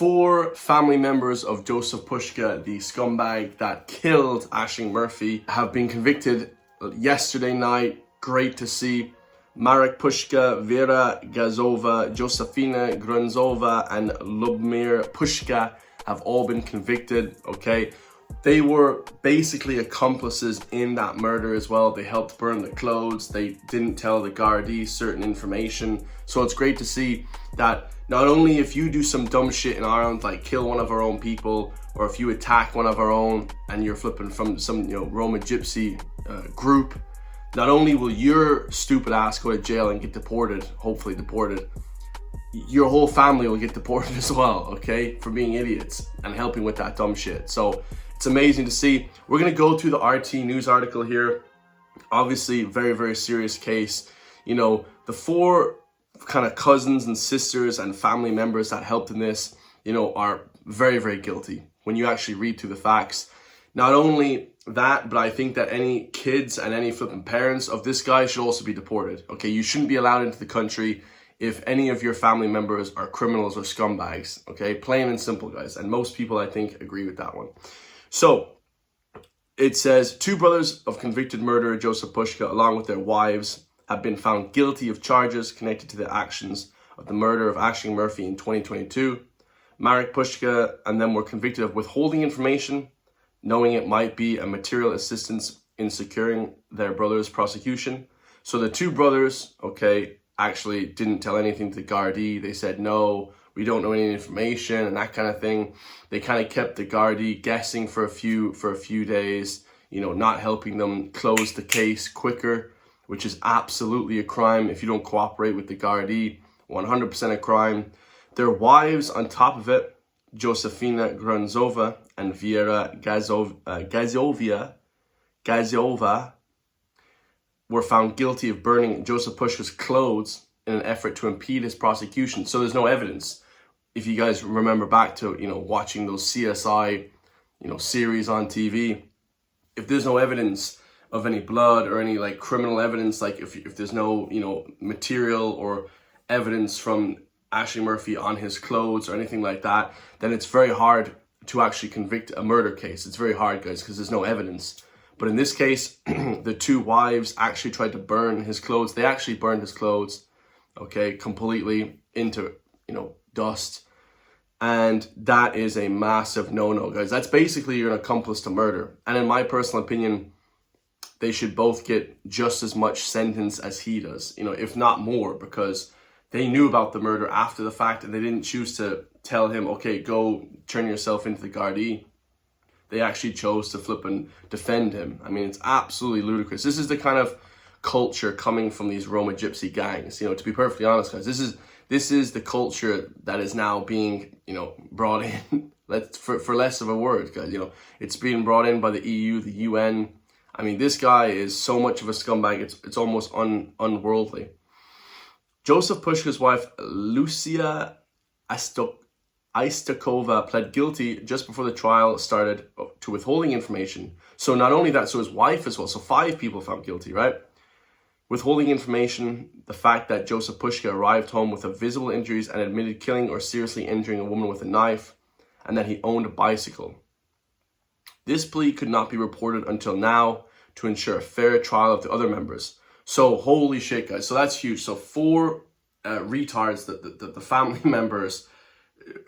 4 family members of Jozef Pushka, the scumbag that killed Aisling Murphy, have been convicted yesterday night. Great to see. Marek Pushka, Vera Gazova, Josefina Grunzova, and Lubomir Pushka have all been convicted, okay? They were basically accomplices in that murder as well. They helped burn the clothes. They didn't tell the Gardaí certain information. So it's great to see that not only if you do some dumb shit in Ireland, like kill one of our own people, or if you attack one of our own and you're flipping from some, Roma Gypsy group, not only will your stupid ass go to jail and get deported, hopefully deported, your whole family will get deported as well, okay? For being idiots and helping with that dumb shit. So it's amazing to see. We're gonna go through the RT news article here. Obviously, very, very serious case. The 4 kind of cousins and sisters and family members that helped in this, are very, very guilty when you actually read through the facts. Not only that, but I think that any kids and any flipping parents of this guy should also be deported. Okay, you shouldn't be allowed into the country if any of your family members are criminals or scumbags. Okay, plain and simple, guys. And most people, I think, agree with that one. So it says 2 brothers of convicted murderer Jozef Pushka, along with their wives, have been found guilty of charges connected to the actions of the murder of Aisling Murphy in 2022. Marek Pushka and them were convicted of withholding information, knowing it might be a material assistance in securing their brother's prosecution. So the 2 brothers, okay, actually didn't tell anything to the Gardaí. They said, no, we don't know any information and that kind of thing. They kind of kept the Gardaí guessing for a few days, not helping them close the case quicker, which is absolutely a crime if you don't cooperate with the Gardaí. 100% a crime. Their wives, on top of it, Josefina Grunzova and Vera Gazova, were found guilty of burning Jozef Pushka's clothes in an effort to impede his prosecution. So there's no evidence. If you guys remember back to, watching those CSI, series on TV, if there's no evidence of any blood or any criminal evidence, if there's no, material or evidence from Aisling Murphy on his clothes or anything like that, then it's very hard to actually convict a murder case. It's very hard, guys, because there's no evidence. But in this case, the 2 wives actually tried to burn his clothes. They actually burned his clothes, okay, completely into, dust. And that is a massive no-no, guys. That's basically you're an accomplice to murder. And in my personal opinion, they should both get just as much sentence as he does, if not more, because they knew about the murder after the fact and they didn't choose to tell him, okay, go turn yourself into the Gardaí. They actually chose to flip and defend him. I mean, it's absolutely ludicrous. This is the kind of culture coming from these Roma Gypsy gangs. To be perfectly honest, guys, this is the culture that is now being, brought in. For less of a word, guys. It's being brought in by the EU, the UN. I mean, this guy is so much of a scumbag. It's almost unworldly. Jozef Pushka's wife, Lucia Istakova, pled guilty just before the trial started to withholding information. So not only that, so his wife as well. So 5 people found guilty, right? Withholding information, the fact that Jozef Pushka arrived home with visible injuries and admitted killing or seriously injuring a woman with a knife, and that he owned a bicycle. This plea could not be reported until now to ensure a fair trial of the other members. So holy shit, guys. So that's huge. So 4 retards, the family members,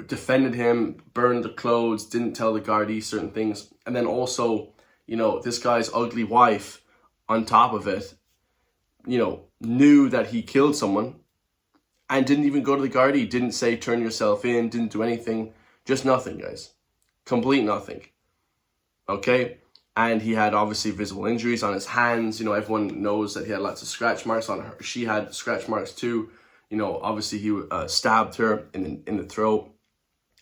defended him, burned the clothes, didn't tell the Gardaí certain things. And then also, this guy's ugly wife, on top of it, knew that he killed someone and didn't even go to the Gardaí, didn't say turn yourself in, didn't do anything. Just nothing, guys. Complete nothing. Okay? And he had obviously visible injuries on his hands. Everyone knows that he had lots of scratch marks on her. She had scratch marks too. Obviously he stabbed her in the throat.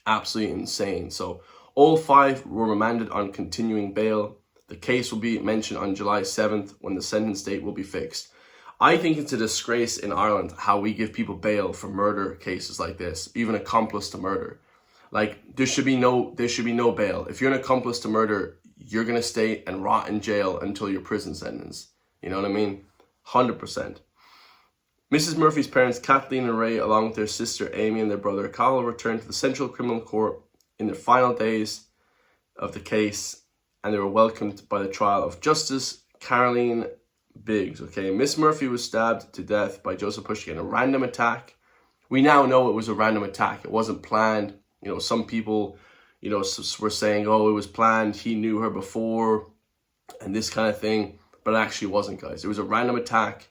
Absolutely insane. So all 5 were remanded on continuing bail. The case will be mentioned on July 7th when the sentence date will be fixed. I think it's a disgrace in Ireland how we give people bail for murder cases like this, even accomplice to murder. There should be no bail. If you're an accomplice to murder, you're going to stay and rot in jail until your prison sentence. You know what I mean? 100%. Mrs. Murphy's parents, Kathleen and Ray, along with their sister Amy and their brother Carl, returned to the Central Criminal Court in the final days of the case, and they were welcomed by the trial of Justice Caroline Biggs. Okay, Miss Murphy was stabbed to death by Jozef Pushka in a random attack. We now know it was a random attack. It wasn't planned. You know, some people, you know, were saying, oh, it was planned. He knew her before and this kind of thing. But it actually wasn't, guys. It was a random attack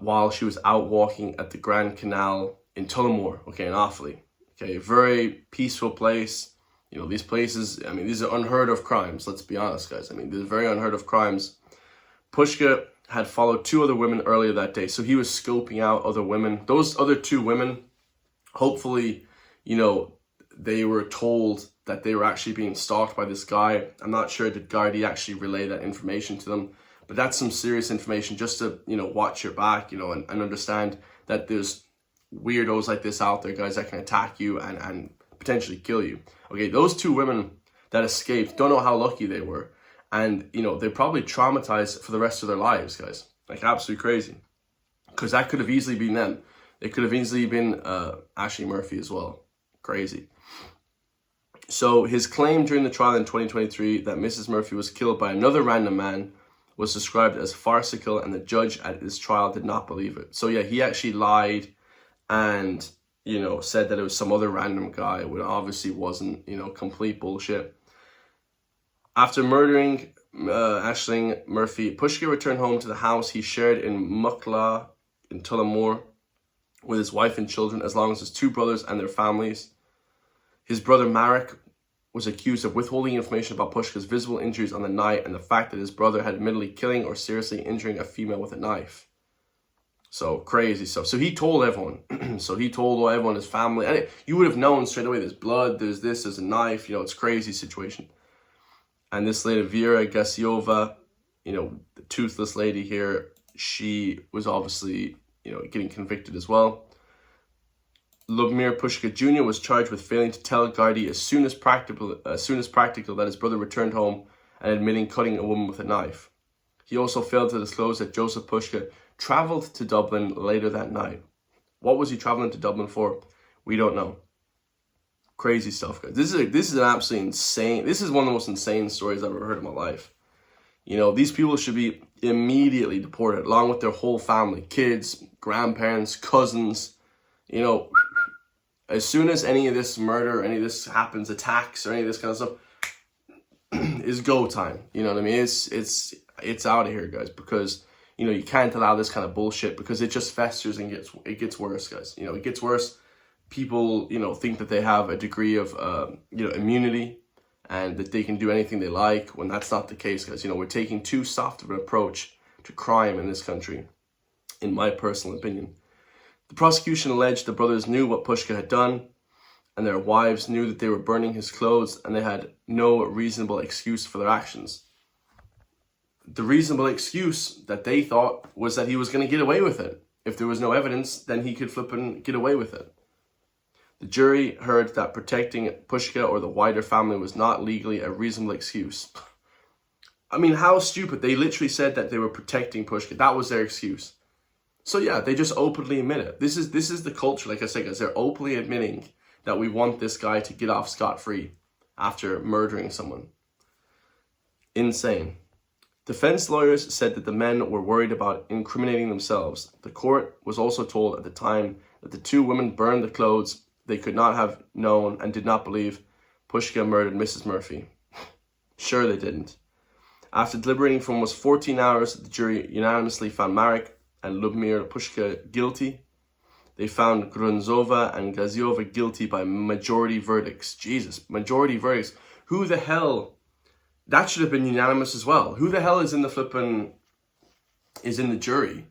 while she was out walking at the Grand Canal in Tullamore, okay, in Offaly. Okay, very peaceful place. You know, these places, I mean, these are unheard of crimes. Let's be honest, guys. I mean, these are very unheard of crimes. Pushka had followed 2 other women earlier that day. So he was scoping out other women. Those other 2 women, hopefully, you know, they were told that they were actually being stalked by this guy. I'm not sure did Gardaí actually relay that information to them. But that's some serious information just to, you know, watch your back, you know, and understand that there's weirdos like this out there, guys, that can attack you and potentially kill you. Okay, those 2 women that escaped, don't know how lucky they were. And, you know, they're probably traumatized for the rest of their lives, guys. Like, absolutely crazy. Because that could have easily been them. It could have easily been Ashling Murphy as well. Crazy. So his claim during the trial in 2023 that Mrs. Murphy was killed by another random man was described as farcical, and the judge at his trial did not believe it. So yeah, he actually lied and, you know, said that it was some other random guy, which obviously wasn't, you know, complete bullshit. After murdering Ashling Murphy, Pushka returned home to the house he shared in Mucklagh in Tullamore with his wife and children, as long as his 2 brothers and their families. His brother Marek was accused of withholding information about Pushka's visible injuries on the night and the fact that his brother had admittedly killing or seriously injuring a female with a knife. So crazy stuff. So he told everyone. So he told everyone, his family. And you would have known straight away, there's blood, there's this, there's a knife. You know, it's a crazy situation. And this lady, Vera Gassiova, you know, the toothless lady here, she was obviously, you know, getting convicted as well. Lubomir Pushka Jr. was charged with failing to tell Gardaí as soon as practical that his brother returned home and admitting cutting a woman with a knife. He also failed to disclose that Jozef Pushka travelled to Dublin later that night. What was he travelling to Dublin for? We don't know. Crazy stuff, guys. This is an absolutely insane. This is one of the most insane stories I've ever heard in my life. You know, these people should be immediately deported, along with their whole family, kids, grandparents, cousins. You know, as soon as any of this murder, any of this happens, attacks, or any of this kind of stuff, is go time. You know what I mean? It's out of here, guys, because, you know, you can't allow this kind of bullshit, because it just festers and it gets worse, guys. You know, it gets worse. People, you know, think that they have a degree of, you know, immunity and that they can do anything they like, when that's not the case, guys. You know, we're taking too soft of an approach to crime in this country, in my personal opinion. The prosecution alleged the brothers knew what Pushka had done, and their wives knew that they were burning his clothes, and they had no reasonable excuse for their actions. The reasonable excuse that they thought was that he was going to get away with it. If there was no evidence, then he could flip and get away with it. The jury heard that protecting Pushka or the wider family was not legally a reasonable excuse. I mean, how stupid. They literally said that they were protecting Pushka. That was their excuse. So yeah, they just openly admit it. This is the culture, like I said, guys. They're openly admitting that we want this guy to get off scot-free after murdering someone. Insane. Defense lawyers said that the men were worried about incriminating themselves. The court was also told at the time that the 2 women burned the clothes. They could not have known and did not believe Pushka murdered Mrs. Murphy. Sure they didn't. After deliberating for almost 14 hours, the jury unanimously found Marek and Lubomir Pushka guilty. They found Grunzova and Gaziova guilty by majority verdicts. Jesus, majority verdicts. Who the hell? That should have been unanimous as well. Who the hell is in the jury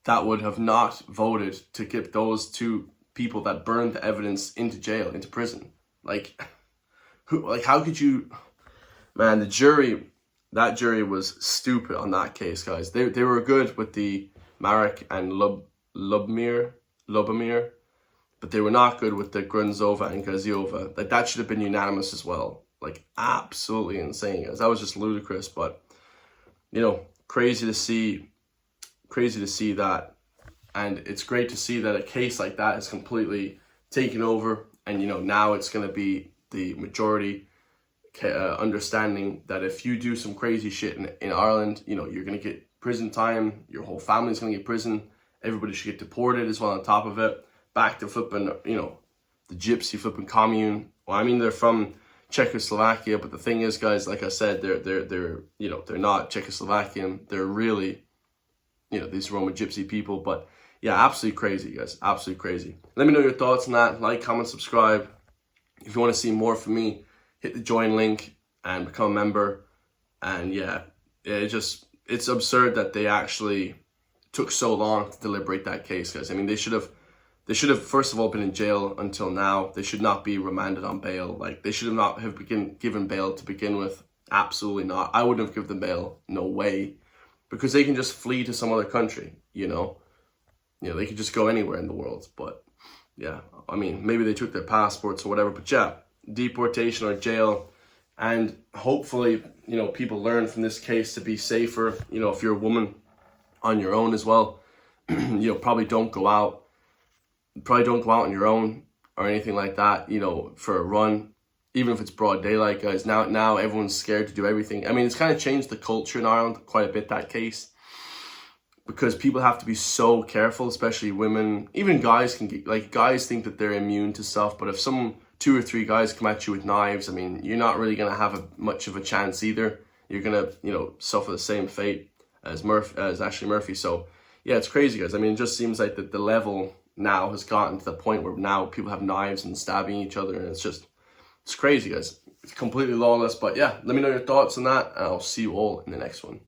that would have not voted to get those 2 people that burned the evidence into jail, into prison? Like, how could you? Man, that jury was stupid on that case, guys. They were good with the Marek and Lubomir, but they were not good with the Grunzova and Gaziova. Like, that should have been unanimous as well. Like, absolutely insane, guys. That was just ludicrous, but, you know, crazy to see crazy to see that. And it's great to see that a case like that is completely taken over. And, you know, now it's going to be the majority understanding that if you do some crazy shit in Ireland, you know, you're going to get prison time. Your whole family's going to get prison. Everybody should get deported as well on top of it. Back to flipping, you know, the gypsy flipping commune. Well, I mean, they're from Czechoslovakia, but the thing is, guys, like I said, they're you know, they're not Czechoslovakian. They're really, you know, these Roma gypsy people. But yeah, absolutely crazy, guys. Absolutely crazy. Let me know your thoughts on that. Like, comment, subscribe. If you want to see more from me, hit the join link and become a member. And yeah, it's absurd that they actually took so long to deliberate that case, guys. I mean, they should have first of all been in jail until now. They should not be remanded on bail. Like, they should not have been given bail to begin with. Absolutely not. I wouldn't have given them bail. No way. Because they can just flee to some other country, you know. You know, they could just go anywhere in the world. But yeah, I mean, maybe they took their passports or whatever. But yeah, deportation or jail. And hopefully, you know, people learn from this case to be safer. You know, if you're a woman on your own as well, you know, probably don't go out on your own or anything like that, you know, for a run, even if it's broad daylight, guys. Now everyone's scared to do everything. I mean, it's kind of changed the culture in Ireland quite a bit, that case, because people have to be so careful, especially women. Even guys can get, like, guys think that they're immune to stuff, but if two or three guys come at you with knives, I mean, you're not really going to have much of a chance either. You're going to, you know, suffer the same fate as Ashley Murphy. So yeah, it's crazy, guys. I mean, it just seems like that the level now has gotten to the point where now people have knives and stabbing each other, and it's crazy, guys. It's completely lawless. But yeah, let me know your thoughts on that, and I'll see you all in the next one.